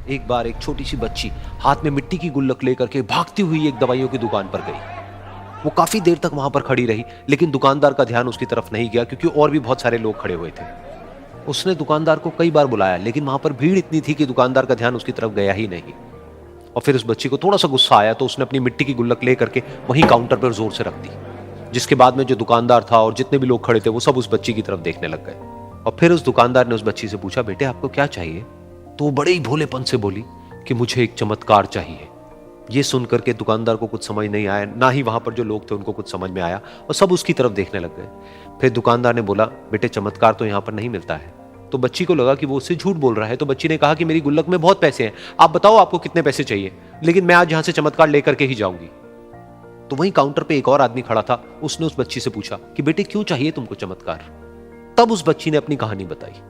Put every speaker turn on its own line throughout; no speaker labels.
एक बार एक छोटी सी बच्ची हाथ में मिट्टी की गुल्लक लेकर के भागती हुई एक दवाइयों की दुकान पर गई। वो काफी देर तक वहां पर खड़ी रही, लेकिन दुकानदार का ध्यान उसकी तरफ नहीं गया क्योंकि और भी बहुत सारे लोग खड़े हुए थे। उसने दुकानदार को कई बार बुलाया, लेकिन वहां पर भीड़ इतनी थी कि दुकानदार का ध्यान उसकी तरफ गया ही नहीं। और फिर उस बच्ची को थोड़ा सा गुस्सा आया तो उसने अपनी मिट्टी की गुल्लक लेकर के वहीं काउंटर पर जोर से रख दी, जिसके बाद में जो दुकानदार था और जितने भी लोग खड़े थे वो सब उस बच्ची की तरफ देखने लग गए। और फिर उस दुकानदार ने उस बच्ची से पूछा, बेटे आपको क्या चाहिए? तो वो बड़े ही भोलेपन से बोली कि मुझे एक चमत्कार चाहिए। ये सुनकर के दुकानदार को कुछ समझ नहीं आया, ना ही वहां पर जो लोग थे उनको कुछ समझ में आया, और सब उसकी तरफ देखने लग गए। फिर दुकानदार ने बोला, बेटे चमत्कार तो यहाँ पर नहीं मिलता है। तो बच्ची को लगा कि वो उससे झूठ बोल रहा है, तो बच्ची ने कहा कि मेरी गुल्लक में बहुत पैसे हैं, आप बताओ आपको कितने पैसे चाहिए, लेकिन मैं आज यहां से चमत्कार लेकर के ही जाऊंगी। तो वहीं काउंटर पे एक और आदमी खड़ा था, उसने उस बच्ची से पूछा कि बेटे क्यों चाहिए तुमको चमत्कार? तब उस बच्ची ने अपनी कहानी बताई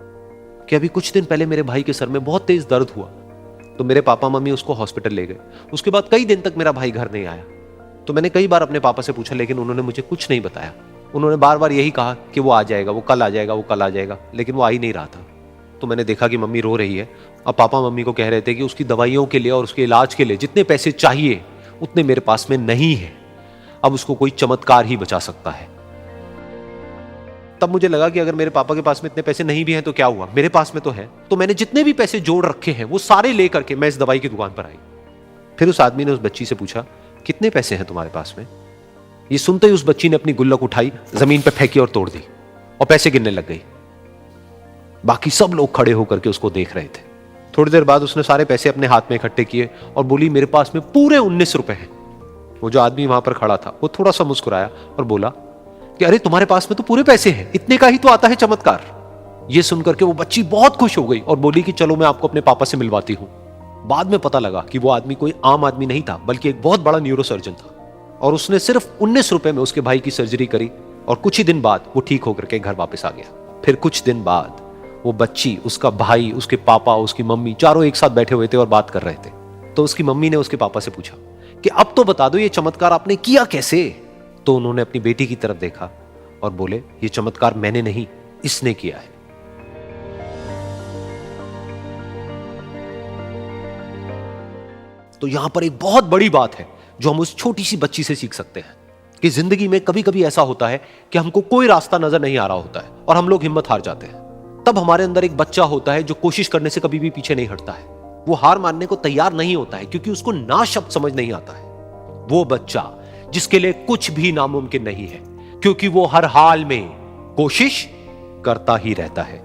कि अभी कुछ दिन पहले मेरे भाई के सर में बहुत तेज दर्द हुआ, तो मेरे पापा मम्मी उसको हॉस्पिटल ले गए। उसके बाद कई दिन तक मेरा भाई घर नहीं आया। तो मैंने कई बार अपने पापा से पूछा, लेकिन उन्होंने मुझे कुछ नहीं बताया। उन्होंने बार बार यही कहा कि वो आ जाएगा, वो कल आ जाएगा, वो कल आ जाएगा, लेकिन वो आ ही नहीं रहा था। तो मैंने देखा कि मम्मी रो रही है, और पापा मम्मी को कह रहे थे कि उसकी दवाइयों के लिए और उसके इलाज के लिए जितने पैसे चाहिए उतने मेरे पास में नहीं है, अब उसको कोई चमत्कार ही बचा सकता है। तब मुझे लगा कि अगर मेरे पापा के पास में इतने पैसे नहीं भी हैं तो क्या हुआ, मेरे पास में तो है। तो मैंने जितने भी पैसे जोड़ रखे हैं वो सारे लेकर के मैं इस दवाई की दुकान पर आई। फिर उस आदमी ने उस बच्ची से पूछा, कितने पैसे हैं तुम्हारे पास में? ये सुनते ही उस बच्ची ने अपनी गुल्लक उठाई, जमीन पर फेंकी और तोड़ दी, और पैसे गिनने लग गई। बाकी सब लोग खड़े होकर के उसको देख रहे थे। थोड़ी देर बाद उसने सारे पैसे अपने हाथ में इकट्ठे किए और बोली, मेरे पास में पूरे 19 रुपए हैं। वो जो आदमी वहां पर खड़ा था वो थोड़ा सा मुस्कुराया और बोला कि अरे तुम्हारे पास में तो पूरे पैसे हैं, इतने का ही तो आता है चमत्कार। ये सुनकर के वो बच्ची बहुत खुश हो गई और बोली कि चलो मैं आपको अपने पापा से मिलवाती हूं। बाद में पता लगा कि वो आदमी कोई आम आदमी नहीं था, बल्कि एक बहुत बड़ा न्यूरोसर्जन था, और उसने सिर्फ 19 रुपए में उसके भाई की सर्जरी करी, और कुछ ही दिन बाद वो ठीक होकर के घर वापस आ गया। फिर कुछ दिन बाद वो बच्ची, उसका भाई, उसके पापा, उसकी मम्मी, चारों एक साथ बैठे हुए थे और बात कर रहे थे। तो उसकी मम्मी ने उसके पापा से पूछा कि अब तो बता दो ये चमत्कार आपने किया कैसे? तो उन्होंने अपनी बेटी की तरफ देखा और बोले, ये चमत्कार मैंने नहीं, इसने किया है। तो यहां पर एक बहुत बड़ी बात है जो हम उस छोटी सी बच्ची से सीख सकते हैं कि जिंदगी में कभी कभी ऐसा होता है कि हमको कोई रास्ता नजर नहीं आ रहा होता है और हम लोग हिम्मत हार जाते हैं। तब हमारे अंदर एक बच्चा होता है जो कोशिश करने से कभी भी पीछे नहीं हटता है। वो हार मानने को तैयार नहीं होता है क्योंकि उसको ना शब्द समझ नहीं आता है। वो बच्चा जिसके लिए कुछ भी नामुमकिन नहीं है, क्योंकि वो हर हाल में कोशिश करता ही रहता है।